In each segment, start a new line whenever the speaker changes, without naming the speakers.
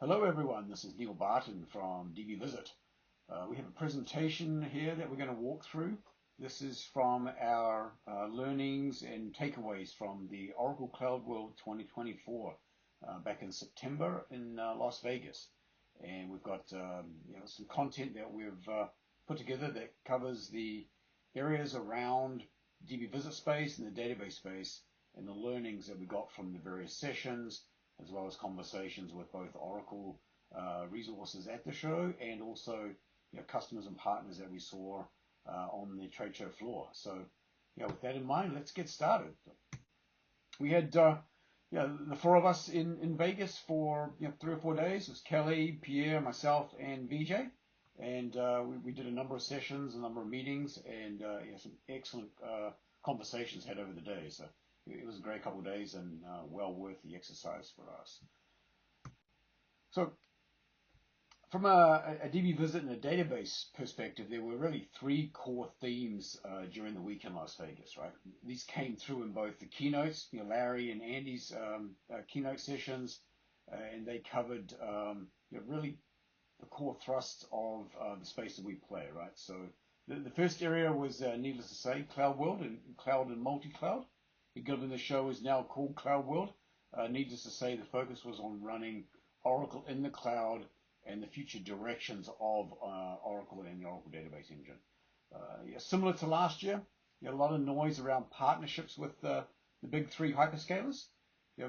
Hello everyone, this is Neil Barton from dbVisit. We have a presentation here that we're going to walk through. This is from our learnings and takeaways from the Oracle Cloud World 2024 back in September in Las Vegas. And we've got some content that we've put together that covers the areas around dbVisit space and the database space and the learnings that we got from the various sessions, as well as conversations with both Oracle resources at the show and also customers and partners that we saw on the trade show floor. So with that in mind, let's get started. We had the four of us in Vegas for 3 or 4 days. It was Kelly, Pierre, myself, and VJ. And we did a number of sessions, a number of meetings, and some excellent conversations had over the day. So it was a great couple of days and well worth the exercise for us. So from a dbVisit and a database perspective, there were really 3 core themes during the week in Las Vegas, right? These came through in both the keynotes, Larry and Andy's keynote sessions, and they covered really the core thrust of the space that we play, right? So the first area was, needless to say, Cloud World and cloud and multi-cloud. Given the show is now called Cloud World, needless to say, the focus was on running Oracle in the cloud and the future directions of Oracle and the Oracle Database Engine. Similar to last year, a lot of noise around partnerships with the big 3 hyperscalers.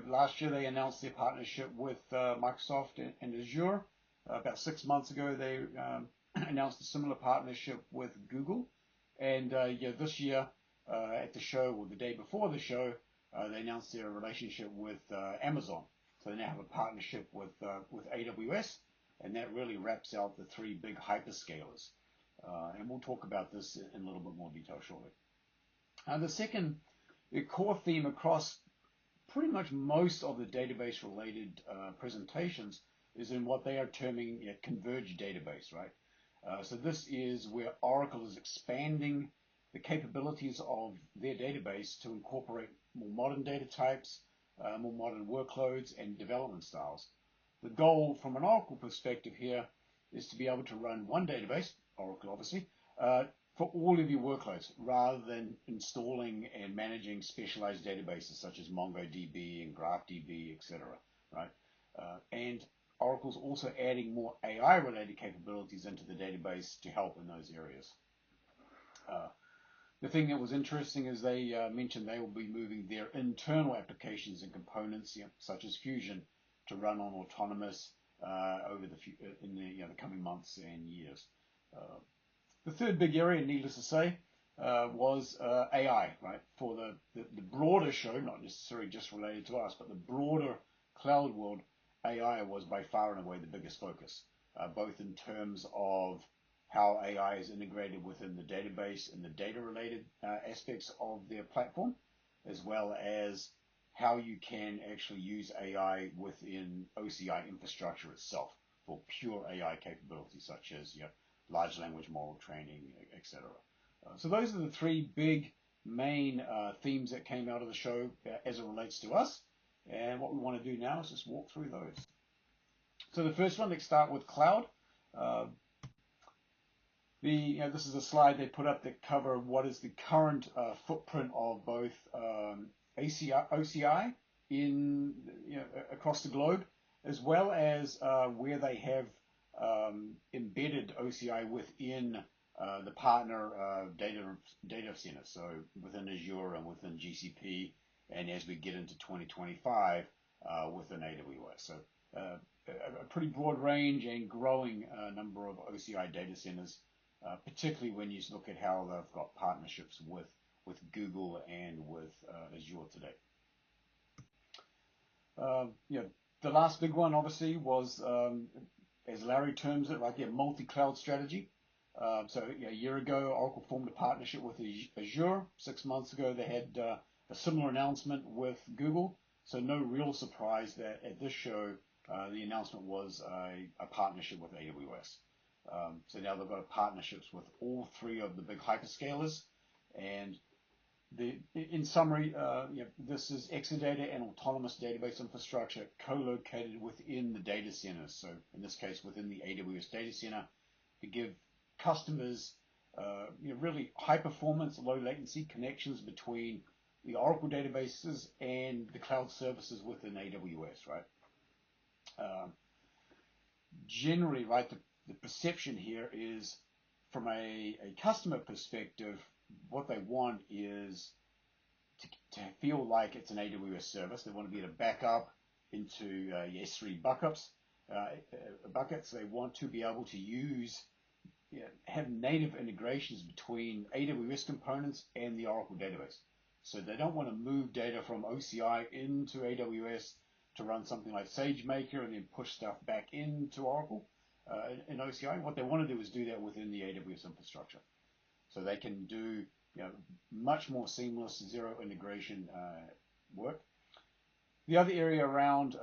Last year they announced their partnership with Microsoft and Azure. About 6 months ago they announced a similar partnership with Google, and this year at the show, or the day before the show, they announced their relationship with Amazon. So they now have a partnership with AWS, and that really wraps out the 3 big hyperscalers. And we'll talk about this in a little bit more detail shortly. The second core theme across pretty much most of the database-related presentations is in what they are terming a converged database, right? So this is where Oracle is expanding the capabilities of their database to incorporate more modern data types, more modern workloads, and development styles. The goal from an Oracle perspective here is to be able to run one database, Oracle obviously, for all of your workloads, rather than installing and managing specialized databases such as MongoDB and GraphDB, etc. Right? And Oracle's also adding more AI-related capabilities into the database to help in those areas. The thing that was interesting is they mentioned they will be moving their internal applications and components, such as Fusion, to run on Autonomous in the coming months and years. The third big area, needless to say, was AI, right? For the broader show, not necessarily just related to us, but the broader cloud world, AI was by far and away the biggest focus, both in terms of how AI is integrated within the database and the data-related aspects of their platform, as well as how you can actually use AI within OCI infrastructure itself for pure AI capabilities, such as large language model training, etc. So those are the 3 big main themes that came out of the show as it relates to us. And what we want to do now is just walk through those. So the first one, let's start with cloud. This is a slide they put up that cover what is the current footprint of both OCI in across the globe, as well as where they have embedded OCI within the partner data centers, so within Azure and within GCP, and as we get into 2025 within AWS. So a pretty broad range and growing number of OCI data centers, particularly when you look at how they've got partnerships with Google and with Azure today. The last big one obviously was, as Larry terms it, right, multi-cloud strategy. So a year ago, Oracle formed a partnership with Azure. 6 months ago, they had a similar announcement with Google. So no real surprise that at this show, the announcement was a partnership with AWS. So now they've got partnerships with all 3 of the big hyperscalers, and In summary, this is Exadata and autonomous database infrastructure co-located within the data centers. So in this case, within the AWS data center, to give customers really high performance, low latency connections between the Oracle databases and the cloud services within AWS, right? Generally, right, the perception here is from a customer perspective, what they want is to feel like it's an AWS service. They want to be able to back up into S3 buckets. They want to be able to have native integrations between AWS components and the Oracle database. So they don't want to move data from OCI into AWS to run something like SageMaker and then push stuff back into Oracle in OCI. What they want to do is do that within the AWS infrastructure. So they can do much more seamless zero integration work. The other area around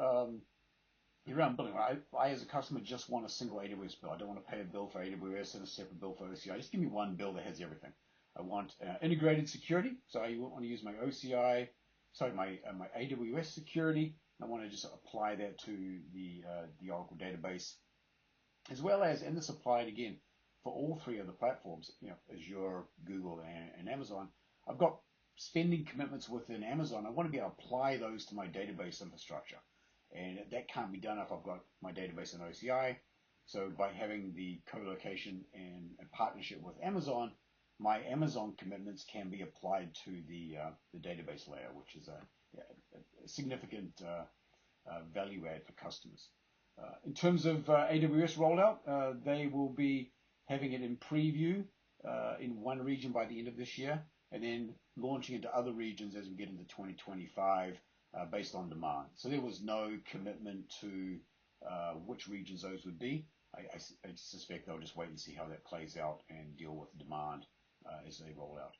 billing, I as a customer just want a single AWS bill. I don't want to pay a bill for AWS and a separate bill for OCI. Just give me one bill that has everything. I want integrated security, so I want to use my OCI, my AWS security. I want to just apply that to the Oracle database, as well as, and this applied again for all three of the platforms, Azure, Google, and Amazon. I've got spending commitments within Amazon. I want to be able to apply those to my database infrastructure. And that can't be done if I've got my database in OCI. So by having the co-location and a partnership with Amazon, my Amazon commitments can be applied to the database layer, which is a significant value add for customers. In terms of AWS rollout, they will be having it in preview in one region by the end of this year, and then launching into other regions as we get into 2025 based on demand. So there was no commitment to which regions those would be. I suspect they'll just wait and see how that plays out and deal with demand as they roll out.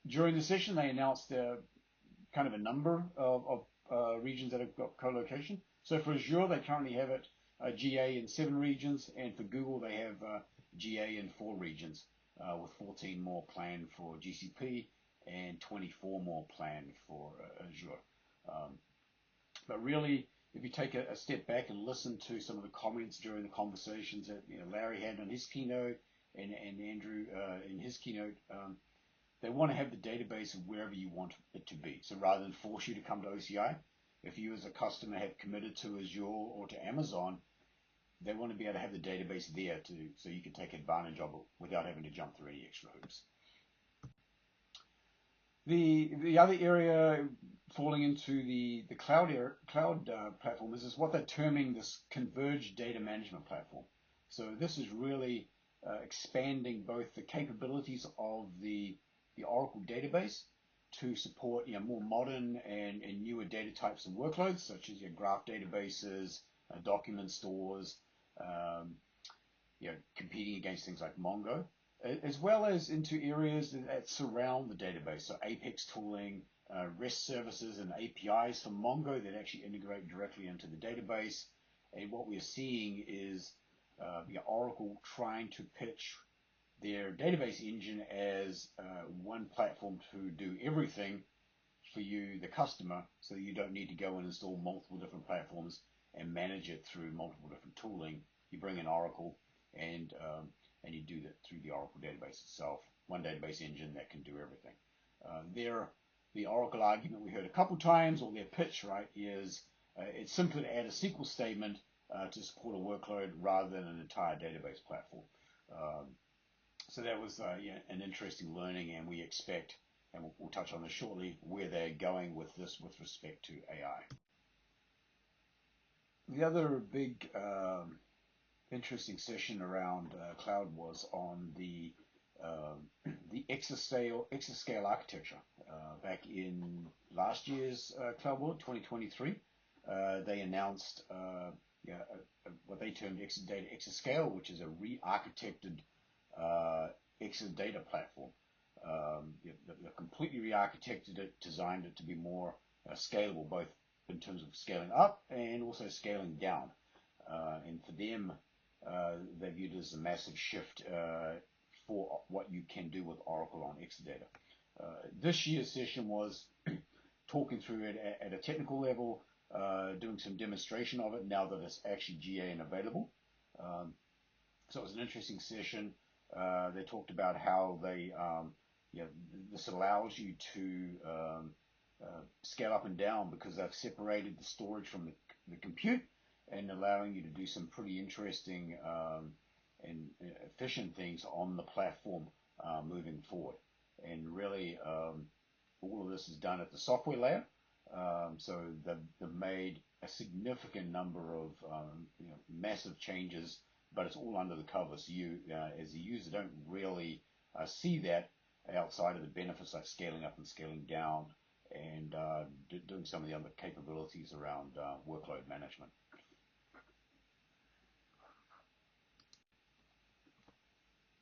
During the session, they announced kind of a number of regions that have got co-location. So for Azure, they currently have it GA in 7 regions, and for Google, they have GA in 4 regions, with 14 more planned for GCP and 24 more planned for Azure. But really, if you take a step back and listen to some of the comments during the conversations that Larry had on his keynote and Andrew in his keynote, they want to have the database wherever you want it to be. So rather than force you to come to OCI, if you as a customer have committed to Azure or to Amazon, they want to be able to have the database there so you can take advantage of it without having to jump through any extra hoops. The other area falling into the cloud platform is what they're terming this converged data management platform. So this is really expanding both the capabilities of the Oracle database to support more modern and newer data types and workloads, such as your graph databases, document stores, competing against things like Mongo, as well as into areas that surround the database. So Apex tooling, REST services and APIs from Mongo that actually integrate directly into the database. And what we're seeing is Oracle trying to pitch their database engine as one platform to do everything for you, the customer, so you don't need to go and install multiple different platforms and manage it through multiple different tooling. You bring in Oracle and you do that through the Oracle database itself, one database engine that can do everything. The Oracle argument we heard a couple times, or their pitch, right, is it's simpler to add a SQL statement to support a workload rather than an entire database platform. So that was an interesting learning, and we expect, and we'll touch on this shortly, where they're going with this with respect to AI. The other big interesting session around cloud was on the exascale architecture. Back in last year's Cloud World 2023, they announced what they termed Exadata Exascale, which is a re-architected Exadata platform. They completely re-architected it, designed it to be more scalable, both in terms of scaling up and also scaling down. And for them, they viewed it as a massive shift for what you can do with Oracle on Exadata. This year's session was talking through it at a technical level, doing some demonstration of it now that it's actually GA and available. So it was an interesting session. They talked about how this allows you to scale up and down because they've separated the storage from the compute and allowing you to do some pretty interesting and efficient things on the platform moving forward. And really, all of this is done at the software layer. So they've made a significant number of massive changes, but it's all under the cover. So you, as a user, don't really see that outside of the benefits like scaling up and scaling down and doing some of the other capabilities around workload management.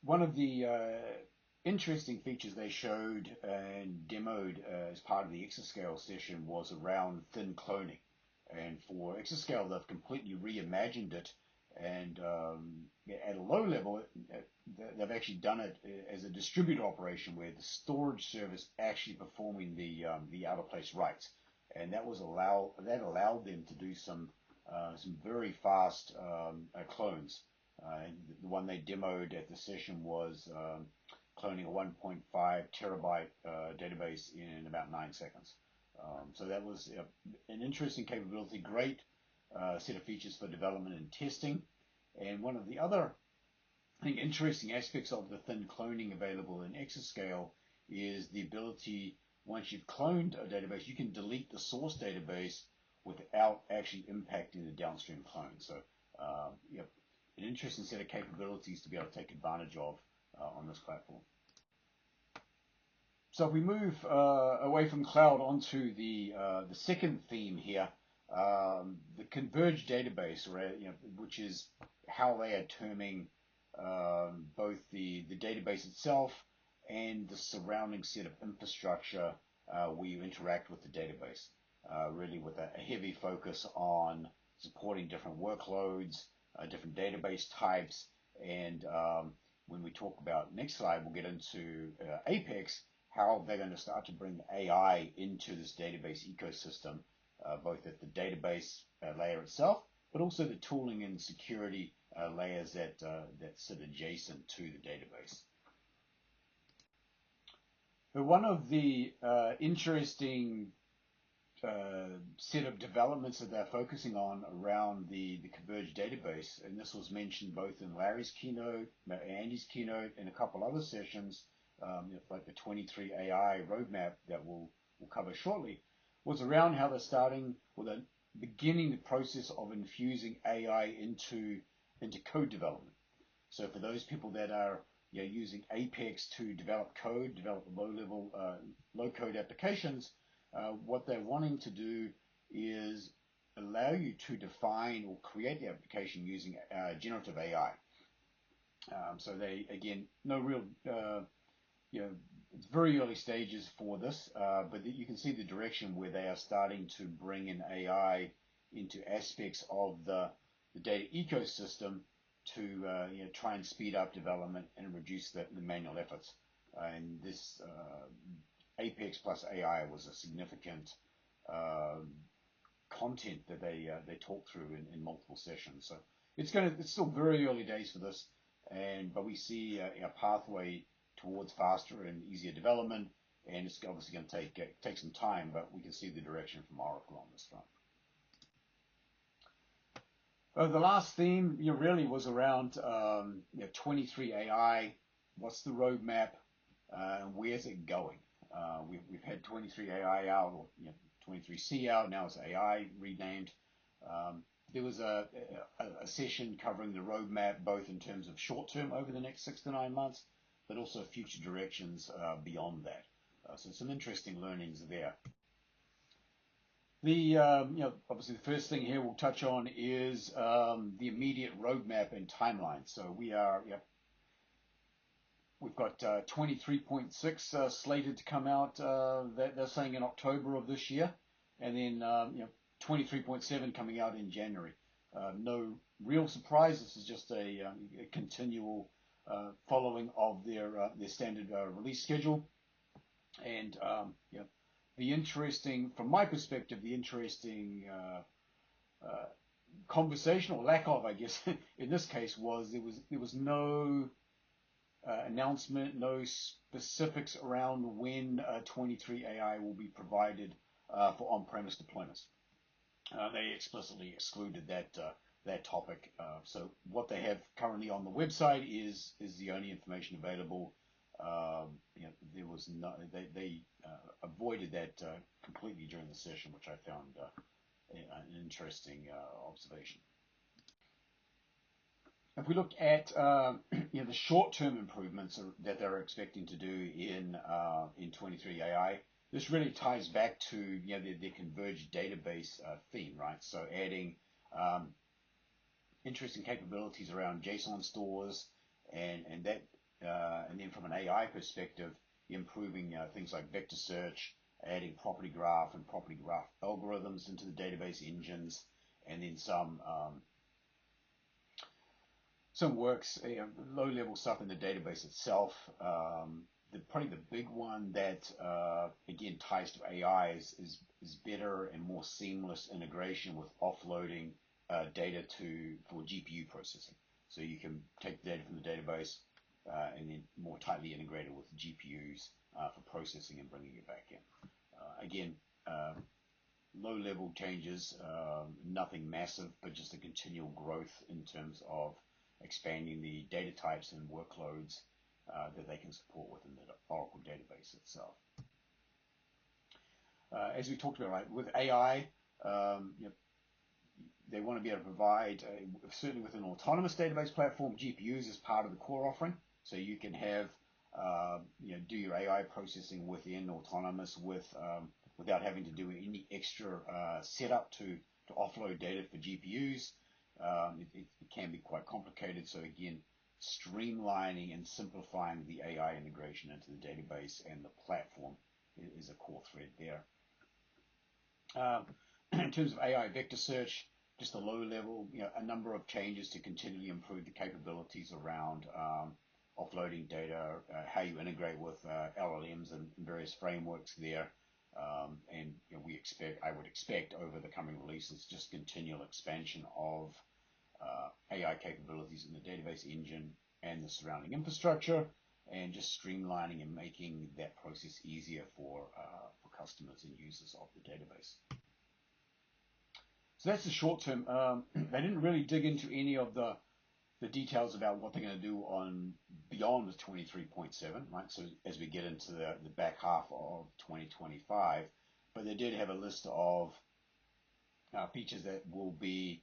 One of the interesting features they showed and demoed as part of the Exascale session was around thin cloning. And for Exascale, they've completely reimagined it. And at a low level, they've actually done it as a distributed operation where the storage service actually performing the out of place writes, and that allowed them to do some very fast clones. The one they demoed at the session was cloning a 1.5 terabyte database in about 9 seconds. So that was an interesting capability, great set of features for development and testing. And one of the other, I think, interesting aspects of the thin cloning available in Exascale is the ability, once you've cloned a database, you can delete the source database without actually impacting the downstream clone. So, an interesting set of capabilities to be able to take advantage of on this platform. So if we move away from cloud onto the second theme here, the converged database, which is how they are terming both the database itself and the surrounding set of infrastructure where you interact with the database, really with a heavy focus on supporting different workloads, different database types, and when we talk about next slide, we'll get into Apex, how they're going to start to bring AI into this database ecosystem, both at the database layer itself, but also the tooling and security layers that sit adjacent to the database. But one of the interesting set of developments that they're focusing on around the converged database, and this was mentioned both in Larry's keynote, Andy's keynote, and a couple other sessions, like the 23 AI roadmap that we'll cover shortly, was around how they're starting, or they're beginning the process of infusing AI into code development. So for those people that are using Apex to develop code, develop low-level, low-code applications, what they're wanting to do is allow you to define or create the application using generative AI. So they, again, no real, it's very early stages for this, but you can see the direction where they are starting to bring in AI into aspects of the data ecosystem to try and speed up development and reduce the manual efforts. And this Apex plus AI was a significant content that they talked through in multiple sessions. So it's still very early days for this, but we see a pathway towards faster and easier development, and it's obviously going to take some time, but we can see the direction from Oracle on this front. The last theme really was around 23 AI. What's the roadmap? And where's it going? We've had 23 AI out, or 23C out. Now it's AI renamed. There was a session covering the roadmap, both in terms of short term over the next 6 to 9 months, but also future directions beyond that. So some interesting learnings there. The obviously the first thing here we'll touch on is the immediate roadmap and timeline. So we've got 23.6 slated to come out. They're saying in October of this year, and then 23.7 coming out in January. No real surprise. This is just a continual following of their standard release schedule. And the interesting, from my perspective, the interesting conversation or lack of, I guess, in this case was there was no announcement, no specifics around when 23 AI will be provided for on-premise deployments. They explicitly excluded that topic. So what they have currently on the website is the only information available. There was no, they avoided that completely during the session, which I found an interesting observation. If we look at the short-term improvements that they're expecting to do in 23 AI, this really ties back to their converged database theme, right? So adding interesting capabilities around JSON stores and that and then from an AI perspective, improving things like vector search, adding property graph and property graph algorithms into the database engines, and then some works, low-level stuff in the database itself. Probably the big one that again ties to AI is better and more seamless integration with offloading data for GPU processing. So you can take the data from the database and then more tightly integrate it with GPUs for processing and bringing it back in. Again, low-level changes, nothing massive, but just a continual growth in terms of expanding the data types and workloads that they can support within the Oracle database itself. As we talked about, right, with AI, they want to be able to provide, certainly with an autonomous database platform, GPUs as part of the core offering. So you can have, do your AI processing within autonomous without having to do any extra setup to offload data for GPUs. It can be quite complicated. So again, streamlining and simplifying the AI integration into the database and the platform is a core thread there. In terms of AI vector search, just a low level, a number of changes to continually improve the capabilities around offloading data, how you integrate with LLMs and various frameworks there. And I would expect over the coming releases just continual expansion of AI capabilities in the database engine and the surrounding infrastructure, and just streamlining and making that process easier for customers and users of the database. So that's the short term. They didn't really dig into any of the details about what they're going to do on beyond the 23.7, right? So as we get into the back half of 2025, but they did have a list of features that will be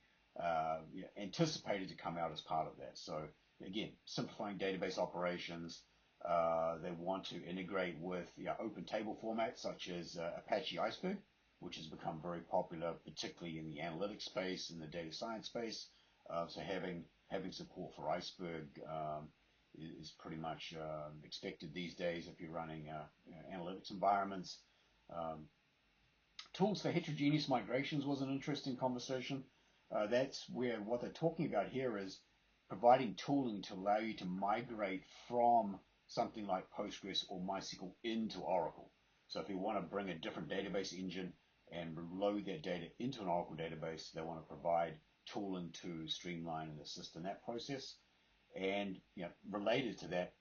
anticipated to come out as part of that. So again, simplifying database operations. They want to integrate with open table formats such as Apache Iceberg, which has become very popular, particularly in the analytics space and the data science space. So having support for Iceberg is pretty much expected these days if you're running analytics environments. Tools for heterogeneous migrations was an interesting conversation. That's where what they're talking about here is providing tooling to allow you to migrate from something like Postgres or MySQL into Oracle. So if you want to bring a different database engine and load that data into an Oracle database, they want to provide tooling to streamline and assist in that process. And related to that,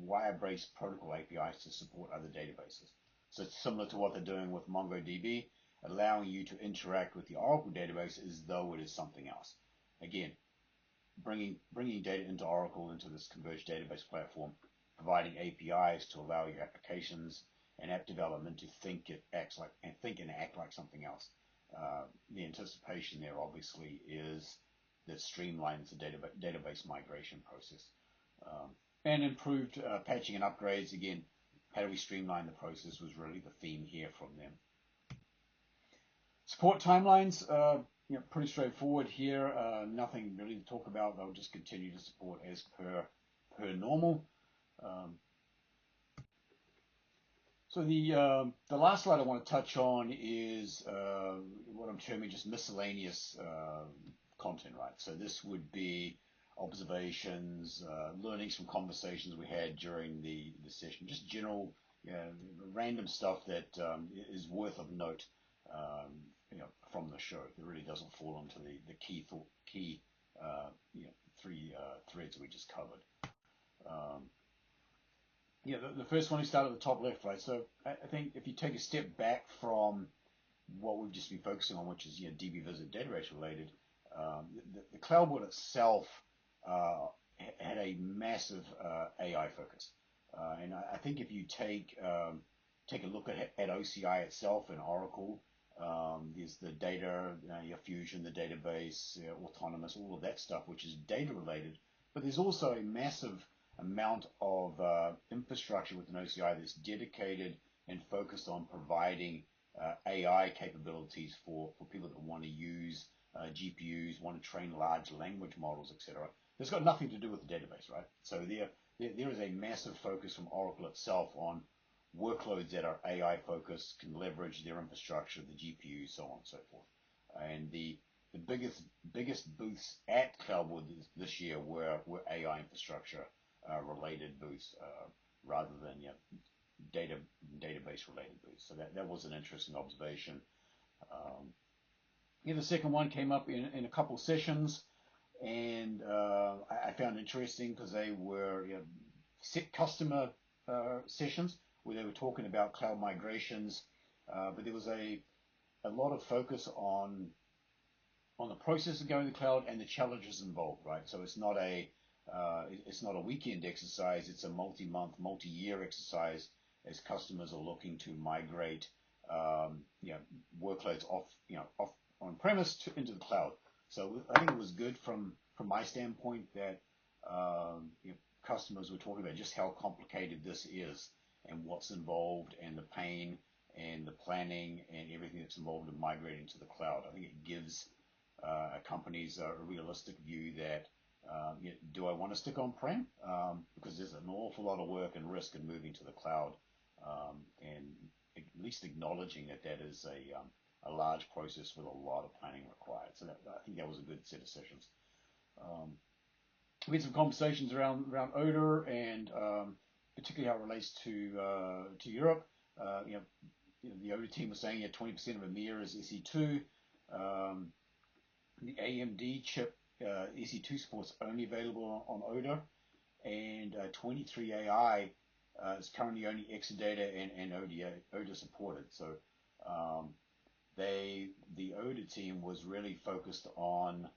wire-based protocol APIs to support other databases. So it's similar to what they're doing with MongoDB, allowing you to interact with the Oracle database as though it is something else. Again, bringing data into Oracle, into this converged database platform, providing APIs to allow your applications and app development to think and act like something else. The anticipation there obviously is that streamlines the database migration process. And improved patching and upgrades. Again, how do we streamline the process was really the theme here from them. Support timelines, pretty straightforward here. Nothing really to talk about. They'll just continue to support as per normal. So the last slide I want to touch on is what I'm terming just miscellaneous content, right? So this would be observations, learnings from conversations we had during the session, just general random stuff that is worth of note, from the show. It really doesn't fall into the key three threads we just covered. Um, the first one we start at the top left, right? So I think if you take a step back from what we've just been focusing on, which is dbVisit database related, the CloudWater itself uh, had a massive AI focus, and I think if you take a look at OCI itself and Oracle, there's the data, your Fusion, the database, autonomous, all of that stuff, which is data related, but there's also a massive amount of infrastructure within OCI that's dedicated and focused on providing AI capabilities for people that want to use GPUs, want to train large language models, etc. That's got nothing to do with the database, right? So there is a massive focus from Oracle itself on workloads that are AI focused, can leverage their infrastructure, the GPUs, so on and so forth. And the biggest booths at CloudWater this year were AI infrastructure related booths rather than database related booths. So that was an interesting observation. The second one came up in a couple sessions, and I found it interesting because they were set customer sessions where they were talking about cloud migrations, but there was a lot of focus on the process of going to the cloud and the challenges involved, right? So it's not a weekend exercise; it's a multi-month, multi-year exercise as customers are looking to migrate workloads off on premise into the cloud. So I think it was good from my standpoint that customers were talking about just how complicated this is and what's involved and the pain and the planning and everything that's involved in migrating to the cloud. I think it gives companies a realistic view that do I want to stick on-prem? Because there's an awful lot of work and risk in moving to the cloud, and at least acknowledging that is a large process with a lot of planning required. So I think that was a good set of sessions. We had some conversations around Odor and particularly how it relates to Europe. The Odor team was saying 20% of EMEA is SE2. The AMD chip SE2 support's only available on Odor, and 23AI is currently only Exadata and Odor supported. So the Odor team was really focused on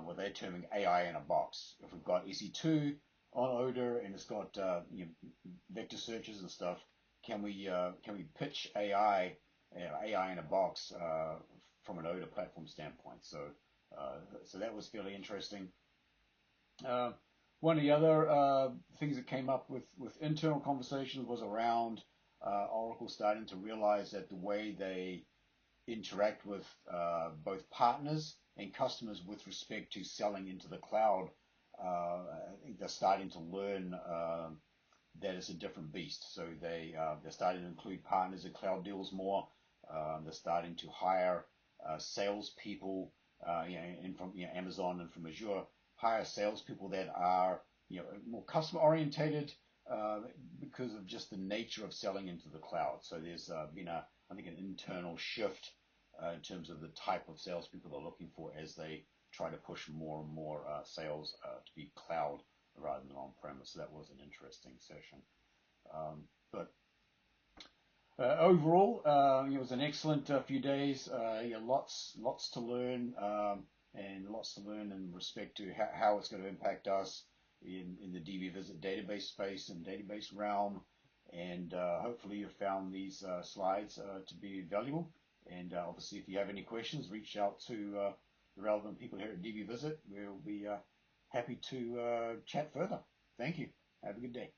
what they're terming AI in a box. If we've got SE2 on Odor and it's got vector searches and stuff, can we pitch AI in a box from an Odor platform standpoint? So that was fairly interesting. One of the other things that came up with internal conversations was around Oracle starting to realize that the way they interact with both partners and customers with respect to selling into the cloud, I think they're starting to learn that it's a different beast. So they're starting to include partners in cloud deals more. They're starting to hire salespeople, and from Amazon and from Azure, hire salespeople that are more customer orientated because of just the nature of selling into the cloud. So there's been I think an internal shift in terms of the type of salespeople they're looking for as they try to push more and more sales to be cloud rather than on-premise. So that was an interesting session. But overall, it was an excellent few days. Lots to learn, and lots to learn in respect to how it's going to impact us in the dbVisit database space and database realm. And hopefully you found these slides to be valuable. And obviously, if you have any questions, reach out to the relevant people here at dbVisit. We'll be happy to chat further. Thank you. Have a good day.